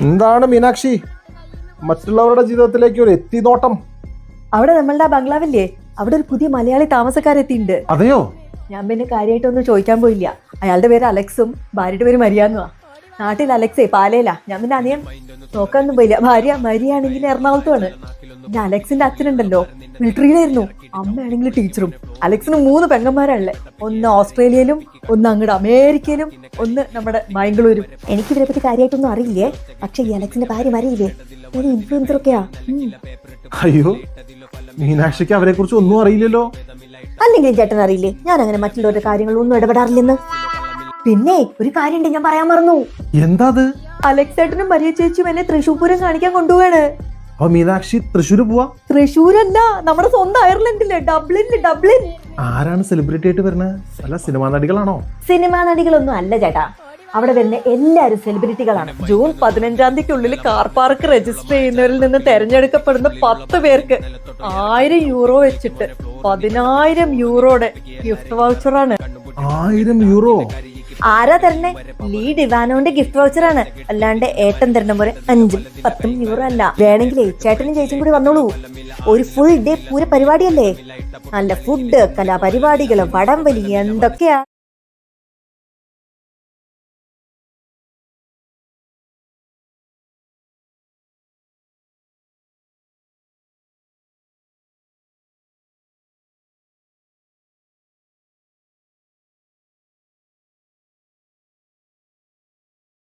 എന്താണ് മീനാക്ഷി മറ്റുള്ളവരുടെ ജീവിതത്തിലേക്ക് ഒരു എത്തിനോട്ടം? അവിടെ നമ്മളുടെ ബംഗ്ലാവില്ലേ, അവിടെ ഒരു പുതിയ മലയാളി താമസക്കാരെത്തിയിട്ടുണ്ട്. അതെയോ? ഞാൻ പിന്നെ കാര്യമായിട്ടൊന്നും ചോദിക്കാൻ പോയില്ല. അയാളുടെ പേര് അലക്സും ഭാര്യയുടെ പേര് മരിയാന്നുവാ. നാട്ടിൽ അലക്സേ പാലയില. ഞാൻ പിന്നെ അധികം നോക്കാനൊന്നും പോയില്ല. ഭാര്യ മരിയാണെങ്കിൽ എറണാകുളത്തുമാണ്. പിന്നെ അലക്സിന്റെ അച്ഛനുണ്ടല്ലോ മിലിറ്ററിയിലായിരുന്നു, അമ്മയാണെങ്കിൽ ടീച്ചറും. അലക്സിന് 3 പെങ്ങന്മാരാണല്ലേ, ഒന്ന് ഓസ്ട്രേലിയയിലും, ഒന്ന് അങ്ങോട്ട് അമേരിക്കയിലും, ഒന്ന് നമ്മുടെ ബാംഗ്ലൂരും. എനിക്ക് ഇതിനെ പറ്റി കാര്യമായിട്ടൊന്നും അറിയില്ലേ, പക്ഷെ ഈ അലക്സിന്റെ ഭാര്യ മരിയില്ലേ, ഒരു ഇൻഫ്ലുവൻസർ ഒക്കെയാ. അയ്യോ, മീനാക്ഷിക്ക് അവരെ കുറിച്ച് ഒന്നും അറിയില്ലല്ലോ. അല്ലെങ്കിൽ ചേട്ടൻ അറിയില്ലേ, ഞാൻ അങ്ങനെ മറ്റുള്ളവരുടെ കാര്യങ്ങളൊന്നും ഇടപെടാറില്ലെന്ന്. പിന്നെ ഒരു കാര്യമുണ്ട്, ഞാൻ പറയാൻ മറന്നു. എന്താ അത്? അലക്സ് ചേട്ടനും മരിയ ചേച്ചിയും എന്നെ തൃശ്ശൂർ പൂരം കാണിക്കാൻ കൊണ്ടുപോവാണ്. അപ്പൊ മീനാക്ഷി തൃശ്ശൂര് പോവാ? തൃശ്ശൂരല്ല, നമ്മുടെ സ്വന്തം അയർലൻഡിലെ ഡബ്ലിൻ. ആരാണ് സെലിബ്രിറ്റി ആയിട്ട് വരുന്നത്? അല്ല സിനിമാ നടികളാണോ? സിനിമാ നടികളൊന്നും അല്ല ചേട്ടാ, അവിടെ വരുന്ന എല്ലാരും സെലിബ്രിറ്റികളാണ്. ജൂൺ 15-ാം തീയതിക്കുള്ളിൽ കാർ പാർക്ക് രജിസ്റ്റർ ചെയ്യുന്നവരിൽ നിന്ന് തെരഞ്ഞെടുക്കപ്പെടുന്ന 10 പേർക്ക് 1000 യൂറോ വെച്ചിട്ട് 10,000 യൂറോയുടെ ഗിഫ്റ്റ് വൗച്ചറാണ്. 1000 യൂറോ? ആരാ തരണേ? ലീഡ് ഇവാനോന്റെ ഗിഫ്റ്റ് വൗച്ചറാണ്. അല്ലാണ്ട് ഏട്ടൻ തരുന്ന പോലെ 5-10 യൂറോ അല്ല. വേണമെങ്കിൽ ചേട്ടനും ചേച്ചിയും കൂടി വന്നോളൂ. ഒരു ഫുൾ ഡേ പൂര പരിപാടിയല്ലേ, നല്ല ഫുഡ്, കലാപരിപാടികള്, വടംവലി, എന്തൊക്കെയാ.